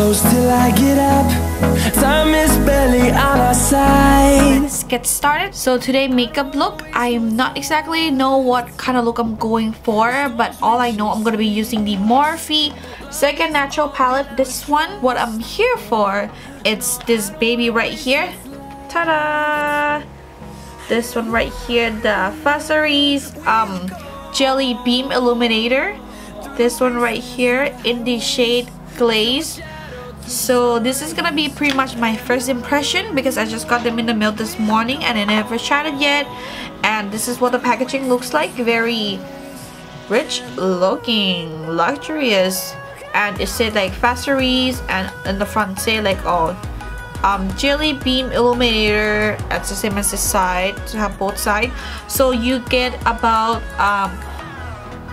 close till I get up. Time is barely on our side. Let's get started. So today makeup look, I not exactly know what kind of look I'm going for, but all I know I'm gonna be using the Morphe Second Natural palette. This one, what I'm here for, it's this baby right here. Ta-da! This one right here, the FARSALi's Jelly Beam Illuminator. This one right here in the shade Glaze. So this is gonna be pretty much my first impression because I just got them in the mail this morning and I never tried it yet. And this is what the packaging looks like. Very rich looking, luxurious, and it said like FARSALi's, and in the front say like Jelly Beam Illuminator. That's the same as the side, to have both sides. So you get about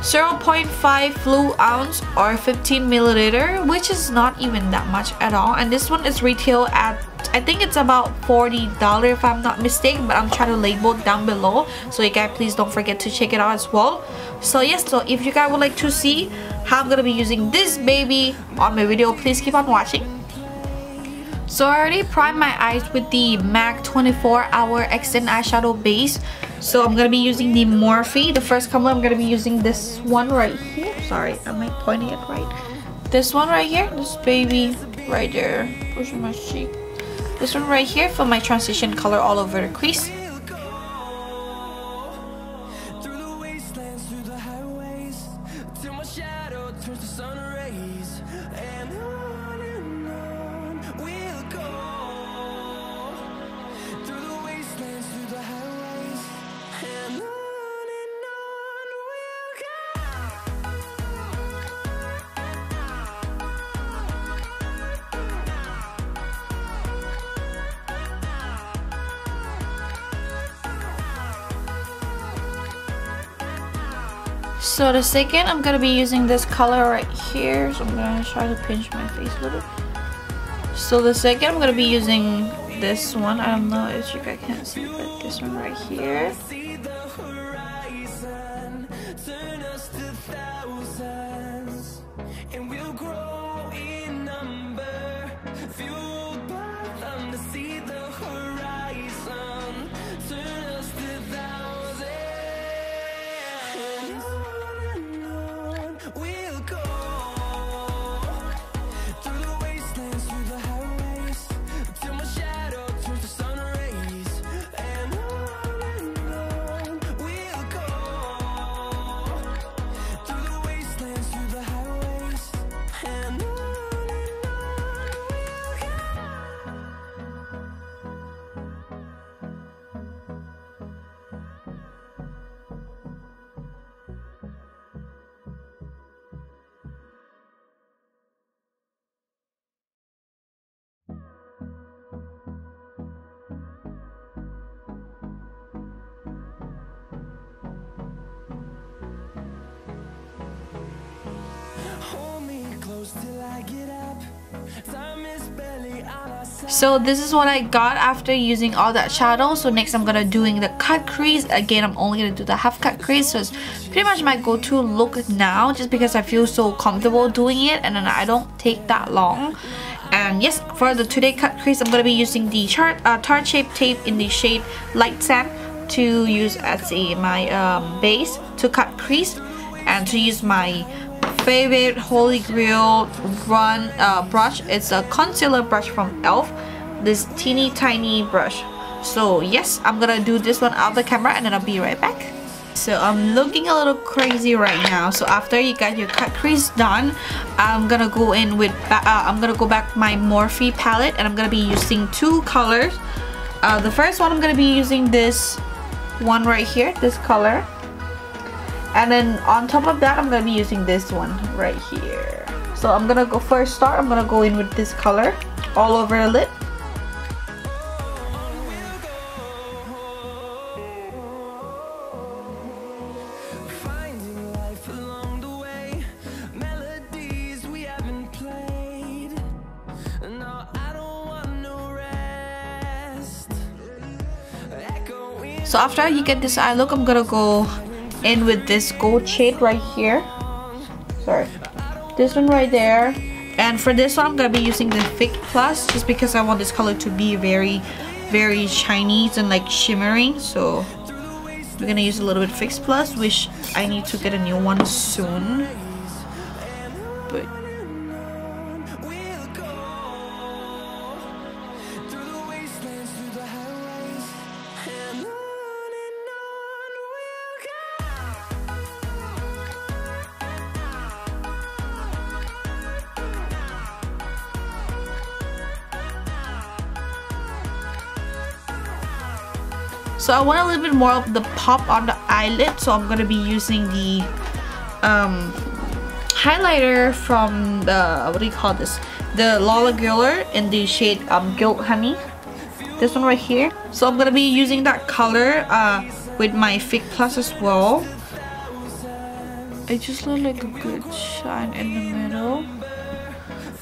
0.5 fluid ounce or 15 milliliter, which is not even that much at all. And this one is retail at, I think it's about $40 if I'm not mistaken, but I'm trying to label it down below, so you guys please don't forget to check it out as well. So yes, so if you guys would like to see how I'm gonna be using this baby on my video, please keep on watching. So I already primed my eyes with the MAC 24-hour Extend Eyeshadow base. So I'm going to be using the Morphe. The first color I'm going to be using this one right here. Sorry, am I pointing it right? This one right here. This baby right there. Pushing my cheek. This one right here for my transition color all over the crease. So the second, I'm gonna be using this color right here. So I'm gonna try to pinch my face a little. So the second, I'm gonna be using this one. I don't know if you guys can see, but this one right here. So this is what I got after using all that shadow. So next I'm gonna doing the cut crease. Again, I'm only gonna do the half cut crease, so it's pretty much my go-to look now, just because I feel so comfortable doing it and then I don't take that long. And yes, for the today cut crease, I'm gonna be using the tart shape tape in the shade Light Sand to use as my base to cut crease, and to use my favorite Holy Grail brush. It's a concealer brush from e.l.f. This teeny tiny brush. So yes, I'm gonna do this one out of the camera and then I'll be right back. So I'm looking a little crazy right now. So after you got your cut crease done, I'm gonna go in with I'm gonna go back my Morphe palette, and I'm gonna be using two colors. The first one, I'm gonna be using this one right here, this color. And then on top of that, I'm gonna be using this one right here. So I'm gonna go first start. I'm gonna go in with this color all over the lid. So after you get this eye look, I'm gonna go in with this gold shade right here. Sorry, this one right there, And for this one, I'm gonna be using the Fix Plus just because I want this color to be very shiny and like shimmering. So we're gonna use a little bit of Fix Plus, which I need to get a new one soon. But so I want a little bit more of the pop on the eyelid, so I'm gonna be using the highlighter from the, what do you call this? The Lola in the shade Gilt Honey. This one right here. So I'm gonna be using that color with my Fix Plus as well. I just look like a good shine in the middle.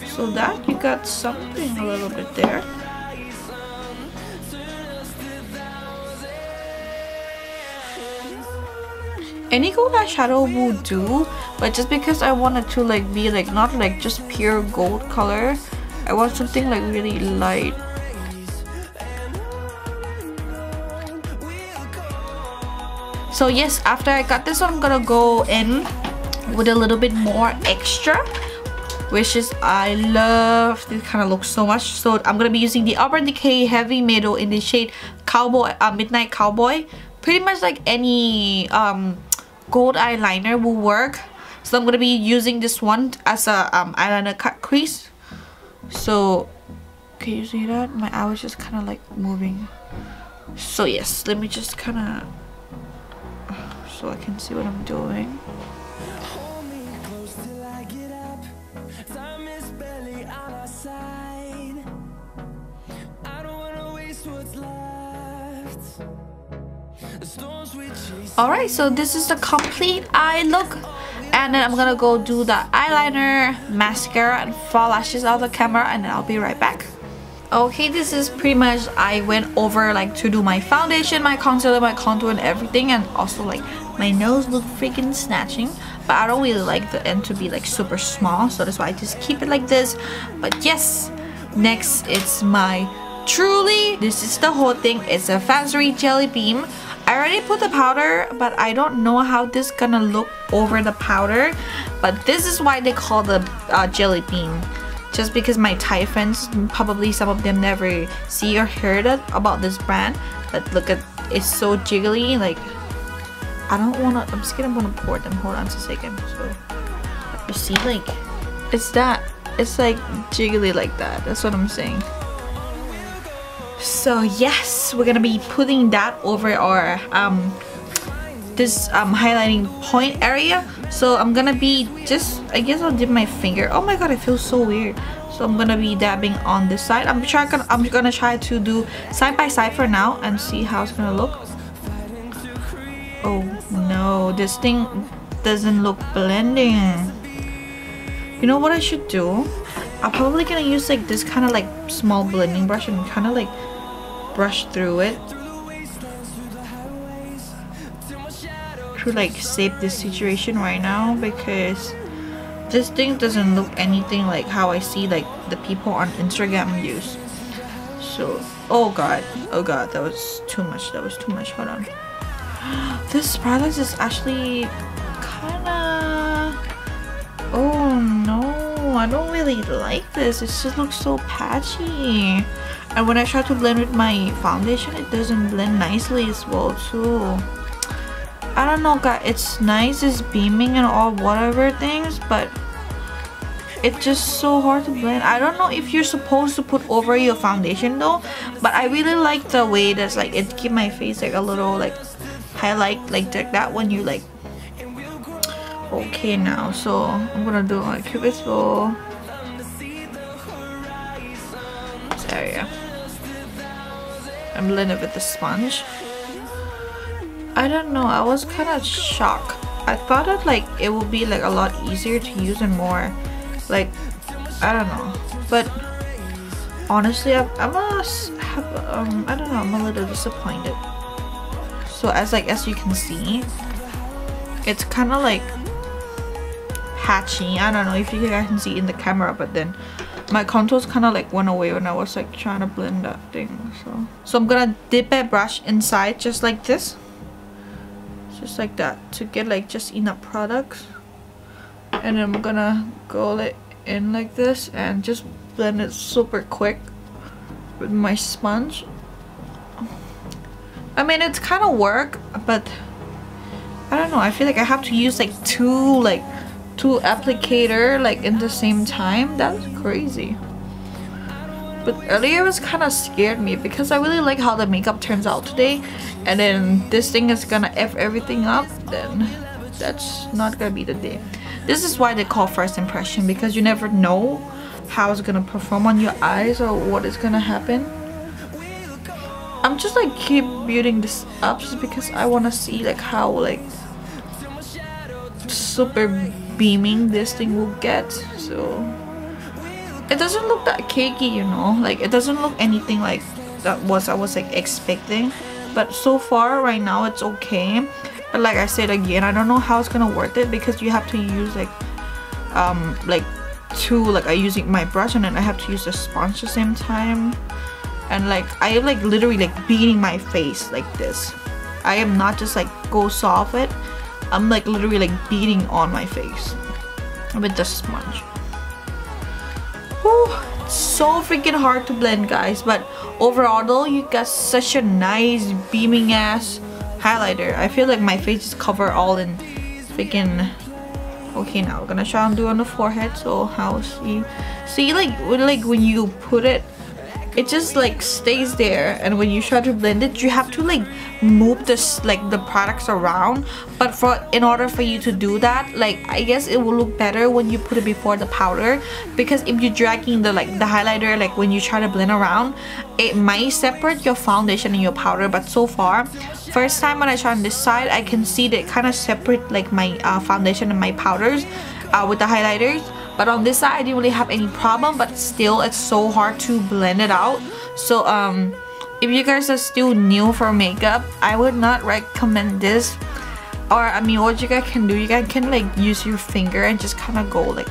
So that you got something a little bit there. Any gold eyeshadow will do, but just because I wanted to like be like not like just pure gold color, I want something like really light. So yes, after I got this one, I'm gonna go in with a little bit more extra, which is I love this kind of look so much. So I'm gonna be using the Urban Decay Heavy Meadow in the shade Cowboy, Midnight Cowboy. Pretty much like any gold eyeliner will work. So I'm gonna be using this one as a eyeliner cut crease. So can you see that? My eye was just kind of like moving. So yes, let me just kind of, so I can see what I'm doing. Alright, so this is the complete eye look, and then I'm gonna go do the eyeliner, mascara, and fall lashes out of the camera, and then I'll be right back. Okay, this is pretty much, I went over like to do my foundation, my concealer, my contour, and everything, and also like my nose looked freaking snatching, but I don't really like the end to be like super small, so that's why I just keep it like this. But yes, next it's my Truly, this is the whole thing. It's a FARSALI Jelly Beam. I already put the powder, but I don't know how this gonna look over the powder, but this is why they call the Jelly Beam, just because my Thai friends, probably some of them never see or heard about this brand. But look at, it's so jiggly, like I don't wanna, I'm scared I'm gonna pour them. Hold on a second. So you see, like it's like jiggly like that. That's what I'm saying. So yes, we're gonna be putting that over our this highlighting point area. So I'm gonna be just, I guess I'll dip my finger. Oh my god, it feels so weird. So I'm gonna be dabbing on this side. I'm gonna try to do side by side for now and see how it's gonna look. Oh no, this thing doesn't look blending. You know what I should do? I'm probably gonna use like this kind of like small blending brush and kind of like brush through it to like save this situation right now, because this thing doesn't look anything like how I see like the people on Instagram use. So oh god, that was too much. Hold on. This product is actually kinda, oh no, I don't really like this. It just looks so patchy, and when I try to blend with my foundation, it doesn't blend nicely as well too. I don't know guys, it's nice, it's beaming and all whatever things, but it's just so hard to blend. I don't know if you're supposed to put over your foundation though, but I really like the way that's like it give my face like a little like highlight like that when you like. Okay, now so I'm gonna do my Cupid's bow this area and blend it with the sponge. I don't know, I was kind of shocked. I thought that like it would be like a lot easier to use and more like, I don't know, but honestly I don't know, I'm a little disappointed. So as you can see, it's kind of like patchy. I don't know if you guys can see in the camera, but then my contours kind of like went away when I was like trying to blend that thing. So I'm gonna dip my brush inside just like this, just like that, to get like just enough products, and then I'm gonna go like in like this and just blend it super quick with my sponge. I mean, it's kind of work, but I don't know, I feel like I have to use like two applicator like in the same time. That's crazy. But earlier it was kind of scared me because I really like how the makeup turns out today, and then this thing is gonna F everything up, then that's not gonna be the day. This is why they call first impression, because you never know how it's gonna perform on your eyes or what is gonna happen. I'm just like keep building this up just because I want to see like how like super beaming this thing will get. So it doesn't look that cakey, you know, like it doesn't look anything like that I was like expecting, but so far right now it's okay. But like I said again, I don't know how it's gonna work it, because you have to use like I'm using my brush and then I have to use the sponge at the same time. And like I am like literally like beating my face like this. I am not just like go soft it. I'm like literally like beating on my face with the sponge. Whew, so freaking hard to blend, guys. But overall though, you got such a nice beaming ass highlighter. I feel like my face is covered all in freaking. Okay, now we're gonna try and do on the forehead. So how see like when you put it, it just like stays there, and when you try to blend it, you have to like move this like the products around. But in order for you to do that, like I guess it will look better when you put it before the powder, because if you're dragging the highlighter like when you try to blend around, it might separate your foundation and your powder. But so far, first time when I try on this side, I can see that it kind of separate like my foundation and my powders with the highlighters. But on this side I didn't really have any problem, but still it's so hard to blend it out. So if you guys are still new for makeup, I would not recommend this. Or I mean, what you guys can do, you guys can like use your finger and just kind of go like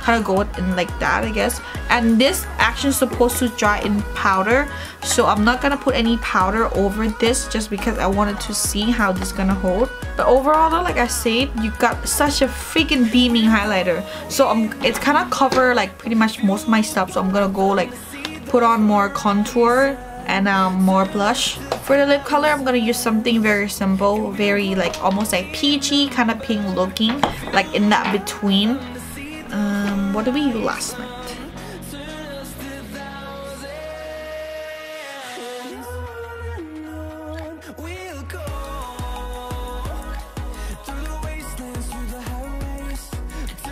kind of go in like that, I guess. And this actually is supposed to dry in powder, so I'm not gonna put any powder over this just because I wanted to see how this is gonna hold. But overall though, like I said, you got such a freaking beaming highlighter. So it's kind of cover like pretty much most of my stuff. So I'm gonna go like put on more contour and more blush. For the lip color, I'm gonna use something very simple, very like almost like peachy, kind of pink looking, like in that between. What did we use last night?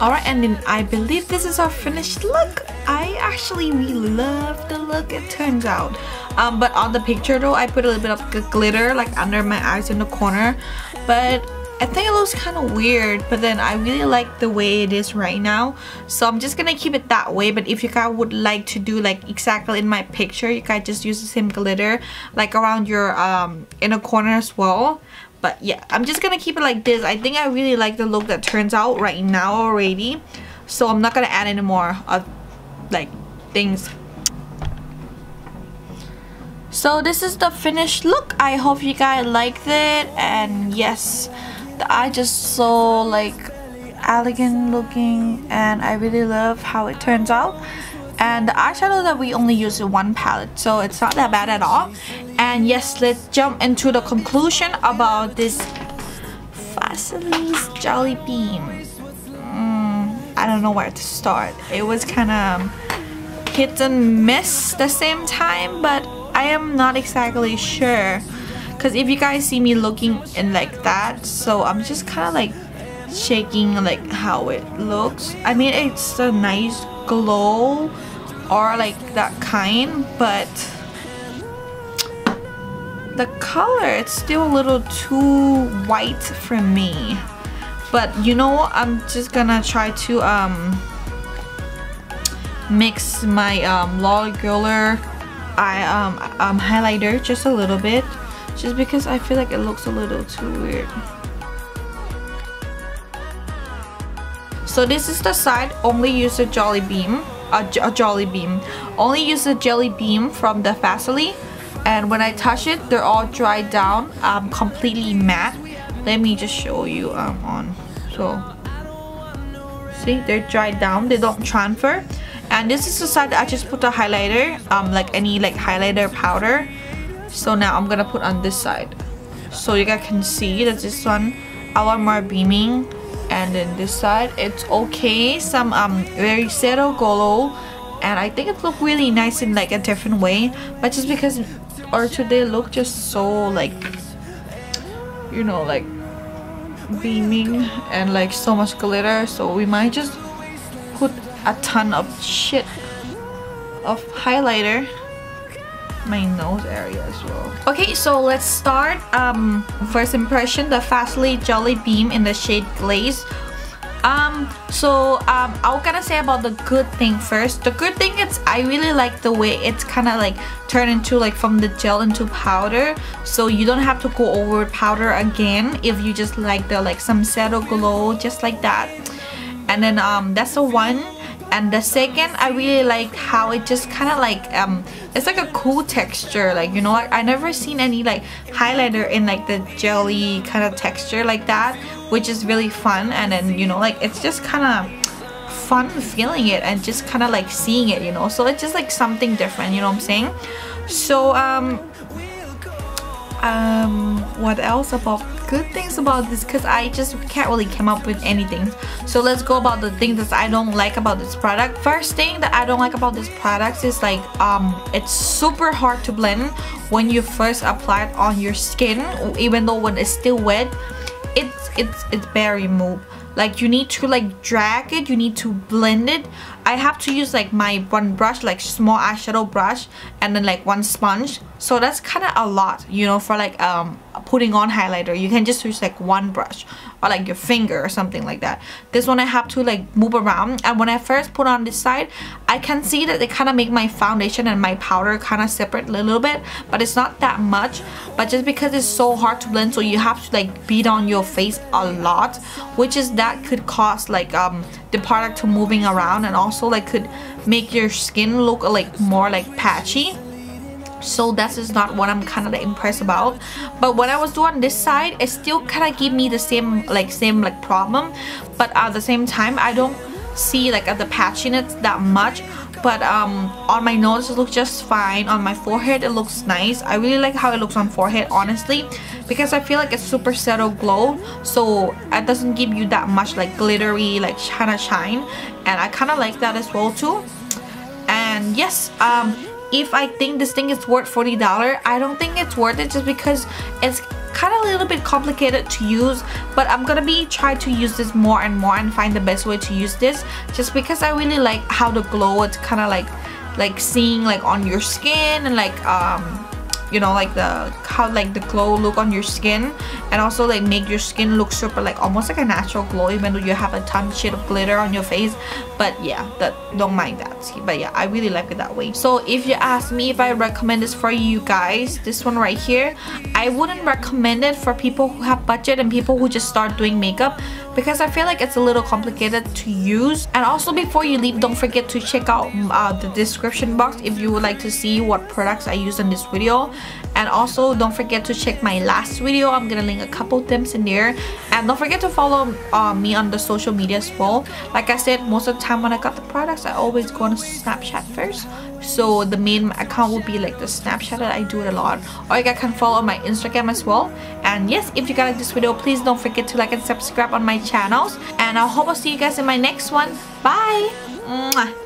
Alright, and then I believe this is our finished look. I actually really love the look it turns out. But on the picture though, I put a little bit of glitter like under my eyes in the corner. But I think it looks kind of weird, but then I really like the way it is right now, so I'm just gonna keep it that way. But if you guys would like to do like exactly in my picture, you guys just use the same glitter like around your inner corner as well. But yeah, I'm just gonna keep it like this. I think I really like the look that turns out right now already, so I'm not gonna add any more of like things. So this is the finished look. I hope you guys liked it, and yes, the eye just so like elegant looking, and I really love how it turns out. And the eyeshadow that we only use in one palette, so it's not that bad at all. And yes, let's jump into the conclusion about this FARSALI's Jelly Bean. I don't know where to start. It was kind of hit and miss the same time, but I am not exactly sure, because if you guys see me looking in like that, so I'm just kind of like shaking like how it looks. I mean, it's a nice glow or like that kind, but the color, it's still a little too white for me. But you know, I'm just gonna try to mix my L'Oreal highlighter just a little bit, just because I feel like it looks a little too weird. So this is the side. Only use a Jolly Beam. Only use the Jelly Beam from the FARSALI. And when I touch it, they're all dried down. Completely matte. Let me just show you on. So see, they're dried down. They don't transfer. And this is the side I just put the highlighter, like any like highlighter powder. So now I'm gonna put on this side, so you guys can see that this one I want more beaming, and then this side it's okay, some very settled glow, and I think it looked really nice in like a different way. But just because or today look just so like, you know, like beaming and like so much glitter, so we might just put a ton of shit of highlighter my nose area as well. Okay, so let's start. First impression, the FARSALI Jelly Beam in the shade Glaze. I'm gonna say about the good thing first. The good thing is I really like the way it's kind of like turned into like from the gel into powder, so you don't have to go over powder again if you just like the like some settle glow just like that. And then that's the one. And the second, I really liked how it just kind of like it's like a cool texture, like, you know, like I never seen any like highlighter in like the jelly kind of texture like that, which is really fun. And then, you know, like it's just kind of fun feeling it and just kind of like seeing it, you know, so it's just like something different, you know what I'm saying? So what else about good things about this, because I just can't really come up with anything. So let's go about the things that I don't like about this product. First thing that I don't like about this product is like it's super hard to blend when you first apply it on your skin, even though when it's still wet it's very move. Like you need to like drag it, you need to blend it. I have to use like my one brush, like small eyeshadow brush, and then like one sponge. So that's kind of a lot, you know, for like putting on highlighter. You can just use like one brush or like your finger or something like that. This one I have to like move around, and when I first put on this side, I can see that they kind of make my foundation and my powder kind of separate a little bit, but it's not that much. But just because it's so hard to blend, so you have to like beat on your face a lot, which is that could cause like the product to moving around, and also like could make your skin look like more like patchy. So that is not what I'm kind of like impressed about. But when I was doing this side, it still kind of give me the same problem, but at the same time I don't see like the patchiness that much. But on my nose it looks just fine. On my forehead it looks nice. I really like how it looks on forehead, honestly, because I feel like it's super settled glow, so it doesn't give you that much like glittery like kind of shine, and I kind of like that as well too. And yes, if I think this thing is worth $40, I don't think it's worth it, just because it's kind of a little bit complicated to use. But I'm gonna be trying to use this more and more and find the best way to use this, just because I really like how the glow, it's kind of like seeing like on your skin, and like you know, like how like the glow look on your skin, and also like make your skin look super like almost like a natural glow, even though you have a ton of shit of glitter on your face. But yeah, that don't mind that. See, but yeah, I really like it that way. So if you ask me if I recommend this for you guys, this one right here, I wouldn't recommend it for people who have budget and people who just start doing makeup, because I feel like it's a little complicated to use. And also, before you leave, don't forget to check out the description box if you would like to see what products I used in this video. And also don't forget to check my last video. I'm gonna link a couple of them in there. And don't forget to follow me on the social media as well. Like I said, most of the time when I got the products, I always go on Snapchat first, so the main account will be like the Snapchat that I do it a lot. Or you guys can follow my Instagram as well. And yes, if you guys like this video, please don't forget to like and subscribe on my channels, and I hope I'll see you guys in my next one. Bye. Mwah.